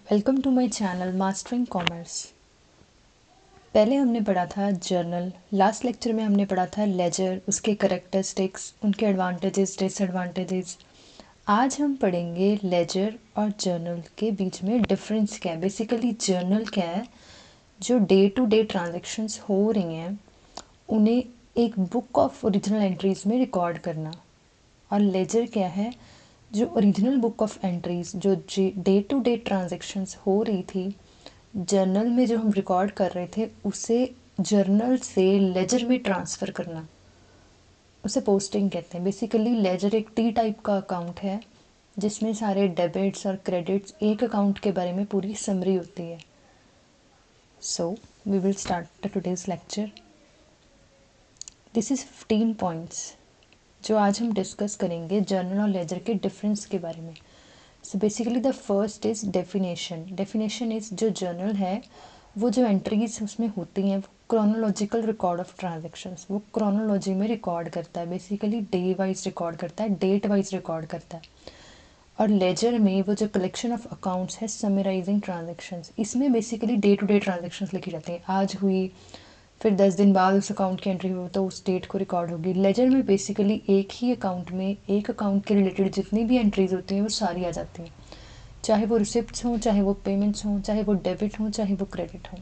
Welcome to my channel mastering commerce. पहले हमने पढ़ा था जर्नल। लास्ट लेक्चर में हमने पढ़ा था लेजर, उसके करेक्टरिस्टिक्स, उनके एडवांटेजेस, डिसएडवांटेजेस। आज हम पढ़ेंगे लेजर और जर्नल के बीच में डिफरेंस क्या है। बेसिकली जर्नल क्या है, जो डे टू डे ट्रांजेक्शन्स हो रही हैं उन्हें एक बुक ऑफ ओरिजिनल एंट्रीज में रिकॉर्ड करना। और लेजर क्या है, जो ओरिजिनल बुक ऑफ एंट्रीज जो डे टू डे ट्रांजेक्शन्स हो रही थी जर्नल में जो हम रिकॉर्ड कर रहे थे उसे जर्नल से लेजर में ट्रांसफ़र करना, उसे पोस्टिंग कहते हैं। बेसिकली लेजर एक टी टाइप का अकाउंट है जिसमें सारे डेबिट्स और क्रेडिट्स एक अकाउंट के बारे में पूरी समरी होती है। So we will start the today's lecture. This is 15 points जो आज हम डिस्कस करेंगे जर्नल और लेजर के डिफरेंस के बारे में। So basically the first is definition. Definition is जो जर्नल है वो जो एंट्रीज उसमें होती हैं वो क्रोनोलॉजिकल रिकॉर्ड ऑफ ट्रांजेक्शन्स, वो क्रोनोलॉजी में रिकॉर्ड करता है। बेसिकली डे वाइज रिकॉर्ड करता है, डेट वाइज रिकॉर्ड करता है। और लेजर में वो जो कलेक्शन ऑफ अकाउंट्स है समराइजिंग ट्रांजेक्शन्स, इसमें basically day to day transactions लिखी जाती हैं। आज हुई, फिर 10 दिन बाद उस अकाउंट की एंट्री हुई तो उस डेट को रिकॉर्ड होगी। लेजर में बेसिकली एक ही अकाउंट में एक अकाउंट के रिलेटेड जितनी भी एंट्रीज होती हैं वो सारी आ जाती हैं, चाहे वो रिसिप्ट्स हों, चाहे वो पेमेंट्स हों, चाहे वो डेबिट हों, चाहे वो क्रेडिट हों।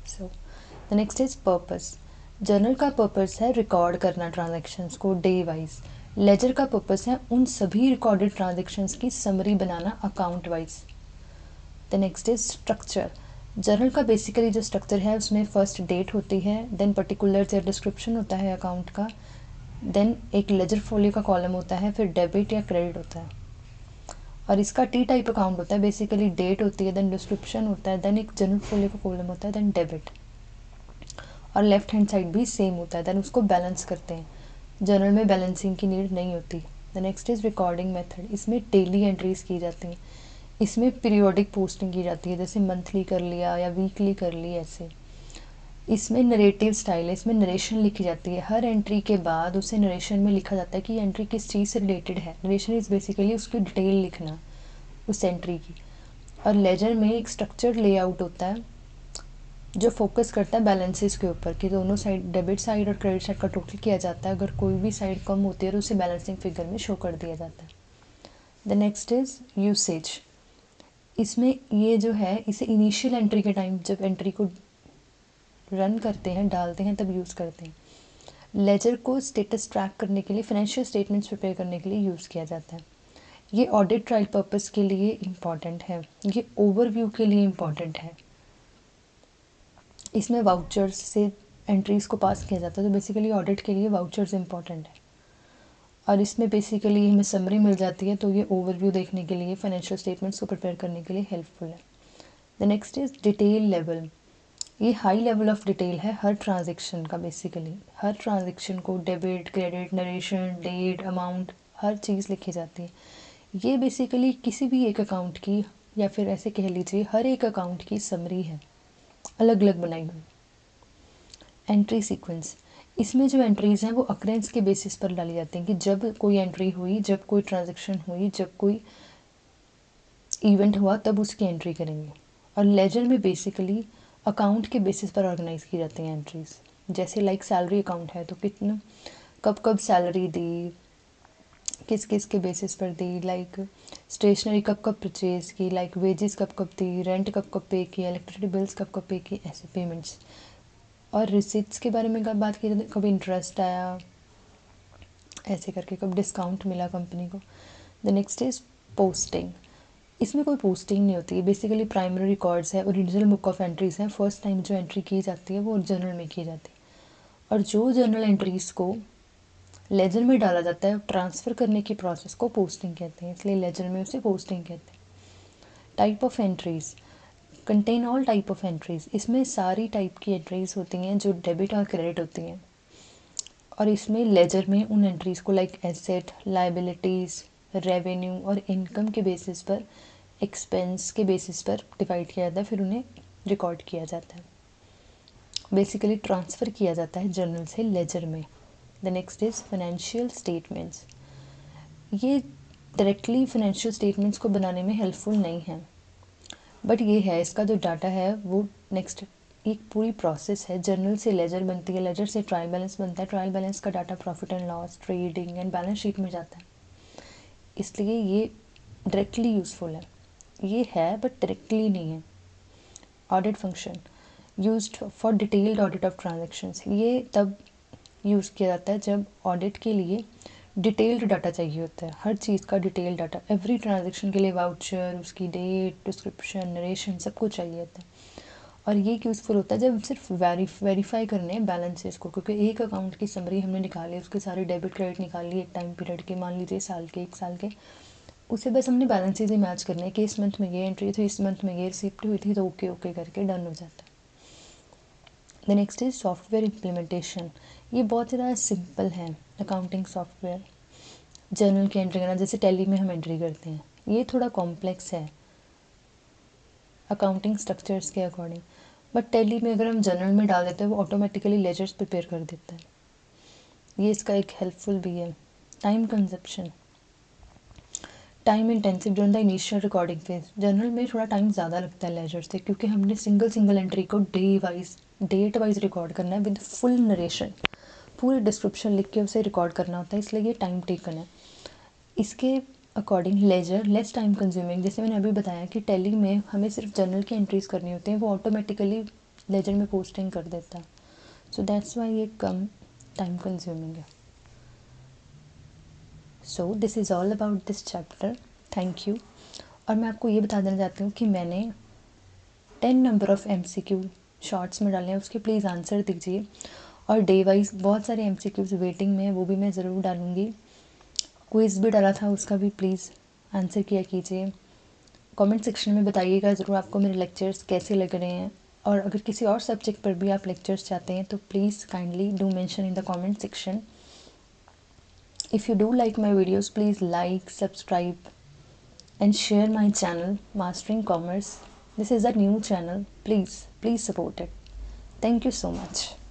So the next is purpose. Journal का पर्पस है रिकॉर्ड करना ट्रांजेक्शन्स को डे वाइज। लेजर का पर्पस है उन सभी रिकॉर्डेड ट्रांजेक्शन्स की summary banana account wise. The next is structure. Journal का बेसिकली जो स्ट्रक्चर है उसमें फर्स्ट डेट होती है, देन पर्टिकुलर या डिस्क्रिप्शन होता है अकाउंट का, देन एक लेजर फोलियो का कॉलम होता है, फिर डेबिट या क्रेडिट होता है। और इसका टी टाइप अकाउंट होता है। बेसिकली डेट होती है, देन डिस्क्रिप्शन होता है, देन एक जनरल फोलियो का कॉलम होता है, देन डेबिट। और लेफ्ट हैंड साइड भी सेम होता है, देन उसको बैलेंस करते हैं। जर्नल में बैलेंसिंग की नीड नहीं होती। The next is recording method. इसमें डेली एंट्रीज की जाती हैं, इसमें पीरियोडिक पोस्टिंग की जाती है, जैसे मंथली कर लिया या वीकली कर ली ऐसे। इसमें नरेटिव स्टाइल है, इसमें नरेशन लिखी जाती है। हर एंट्री के बाद उसे नरेशन में लिखा जाता है कि एंट्री किस चीज़ से रिलेटेड है। नरेशन इज़ बेसिकली उसकी डिटेल लिखना उस एंट्री की। और लेजर में एक स्ट्रक्चर्ड लेआउट होता है जो फोकस करता है बैलेंसेस के ऊपर कि दोनों साइड, डेबिट साइड और क्रेडिट साइड का टोटल किया जाता है। अगर कोई भी साइड कम होती है तो उसे बैलेंसिंग फिगर में शो कर दिया जाता है। The next is usage. इसमें ये जो है इसे इनिशियल एंट्री के टाइम जब एंट्री को रन करते हैं, डालते हैं, तब यूज़ करते हैं। लेजर को स्टेटस ट्रैक करने के लिए, फाइनेंशियल स्टेटमेंट्स प्रिपेयर करने के लिए यूज़ किया जाता है। ये ऑडिट ट्रायल पर्पस के लिए इम्पॉर्टेंट है, ये ओवरव्यू के लिए इम्पॉर्टेंट है। इसमें वाउचर्स से एंट्रीज़ को पास किया जाता है, तो बेसिकली ऑडिट के लिए वाउचर्स इंपॉर्टेंट है। और इसमें बेसिकली हमें समरी मिल जाती है, तो ये ओवरव्यू देखने के लिए, फाइनेंशियल स्टेटमेंट्स को प्रिपेयर करने के लिए हेल्पफुल है। The next is detail level. ये हाई लेवल ऑफ डिटेल है हर ट्रांजेक्शन का। बेसिकली हर ट्रांजेक्शन को debit, credit, narration, date, amount, हर चीज़ लिखी जाती है। ये बेसिकली किसी भी एक अकाउंट की, या फिर ऐसे कह लीजिए हर एक अकाउंट की समरी है, अलग अलग बनाई हुई। Entry sequence. इसमें जो एंट्रीज़ हैं वो अक्रेंस के बेसिस पर डाली जाती हैं कि जब कोई एंट्री हुई, जब कोई ट्रांजेक्शन हुई, जब कोई इवेंट हुआ, तब उसकी एंट्री करेंगे। और लेजर में बेसिकली अकाउंट के बेसिस पर ऑर्गेनाइज की जाती हैं एंट्रीज़। जैसे लाइक सैलरी अकाउंट है तो कितना, कब कब सैलरी दी, किस किस के बेसिस पर दी, लाइक स्टेशनरी कब कब परचेज़ की, लाइक वेजेस कब कब दी, रेंट कब कब पे किया, इलेक्ट्रिसिटी बिल्स कब कब पे की, ऐसे पेमेंट्स। और रिसिप्ट्स के बारे में कब बात की जाती है, कब इंटरेस्ट आया, ऐसे करके कब डिस्काउंट मिला कंपनी को। The next is posting. इसमें कोई पोस्टिंग नहीं होती है, बेसिकली प्राइमरी रिकॉर्ड्स है, ओरिजिनल बुक ऑफ एंट्रीज़ हैं। फर्स्ट टाइम जो एंट्री की जाती है वो जर्नल में की जाती है, और जो जर्नल एंट्रीज़ को लेजर में डाला जाता है ट्रांसफ़र करने की प्रोसेस को पोस्टिंग कहते हैं, इसलिए लेजर में उसे पोस्टिंग कहते हैं। Type of entries contain all type of entries. इसमें सारी टाइप की एंट्रीज़ होती हैं जो डेबिट और क्रेडिट होती हैं। और इसमें लेजर में उन एंट्रीज़ को लाइक एसेट, लाइबिलिटीज़, रेवेन्यू और इनकम के बेसिस पर, एक्सपेंस के बेसिस पर डिवाइड किया जाता है, फिर उन्हें रिकॉर्ड किया जाता है। बेसिकली ट्रांसफ़र किया जाता है जर्नल से लेजर में। The next is financial statements. ये डायरेक्टली फाइनेंशियल स्टेटमेंट्स को बनाने में हेल्पफुल नहीं है। बट ये है, इसका जो डाटा है वो नेक्स्ट एक पूरी प्रोसेस है। जर्नल से लेजर बनती है, लेजर से ट्रायल बैलेंस बनता है, ट्रायल बैलेंस का data profit and loss, trading and balance sheet में जाता है। इसलिए ये डायरेक्टली यूज़फुल है, ये है बट डायरेक्टली नहीं है। Audit function used for detailed audit of transactions, ये तब यूज़ किया जाता है जब ऑडिट के लिए डिटेल्ड डाटा चाहिए होता है, हर चीज़ का डिटेल्ड डाटा, एवरी ट्रांजेक्शन के लिए वाउचर, उसकी डेट, डिस्क्रिप्शन, नरेशन, सब कुछ चाहिए होता है। और ये यूज़फुल होता है जब सिर्फ वेरीफाई करने हैं बैलेंसेस को, क्योंकि एक अकाउंट की समरी हमने निकाली, उसके सारे डेबिट क्रेडिट निकाल लिए एक टाइम पीरियड के, मान लीजिए साल के, 1 साल के, उसे बस हमने बैलेंसेज ही मैच करने हैं कि इस मंथ में ये एंट्री थी, इस मंथ में ये रिसिप्ट हुई थी, तो ओके ओके करके डन हो जाता है। The next is software implementation. ये बहुत ज़्यादा सिंपल है अकाउंटिंग सॉफ्टवेयर। जर्नल की एंट्री करना, जैसे टैली में हम एंट्री करते हैं, ये थोड़ा कॉम्प्लेक्स है अकाउंटिंग स्ट्रक्चर्स के अकॉर्डिंग, बट टैली में अगर हम जर्नल में डाल देते हैं वो ऑटोमेटिकली लेजर्स प्रिपेयर कर देता है। ये इसका एक हेल्पफुल भी है। Time consumption, time intensive during the initial recording phase. Journal में थोड़ा टाइम ज़्यादा लगता है लेजर से, क्योंकि हमने सिंगल एंट्री को डेट वाइज रिकॉर्ड करना है विद फुल नरेशन, पूरी डिस्क्रिप्शन लिख के उसे रिकॉर्ड करना होता है, इसलिए ये टाइम टेकन है। इसके according ledger less time consuming, जैसे मैंने अभी बताया कि टैली में हमें सिर्फ जर्नल की एंट्रीज करनी होती हैं, वो ऑटोमेटिकली लेजर में पोस्टिंग कर देता है, सो दैट्स वाई ये कम टाइम कंज्यूमिंग है। So this is all about this chapter, thank you. और मैं आपको ये बता देना चाहती हूँ कि मैंने 10 नंबर ऑफ़ MCQ शॉर्ट्स में डाले हैं, उसके प्लीज़ आंसर दीजिए। और डे वाइज बहुत सारे MCQs वेटिंग में है, वो भी मैं ज़रूर डालूँगी। क्विज़ भी डाला था, उसका भी प्लीज़ आंसर किया कीजिए। कमेंट सेक्शन में बताइएगा ज़रूर आपको मेरे लेक्चर्स कैसे लग रहे हैं, और अगर किसी और सब्जेक्ट पर भी आप लेक्चर्स चाहते हैं तो please kindly do mention in the comment section. If you do like my videos, please like, subscribe and share my channel Mastering Commerce. This is a new channel, please support it. Thank you so much.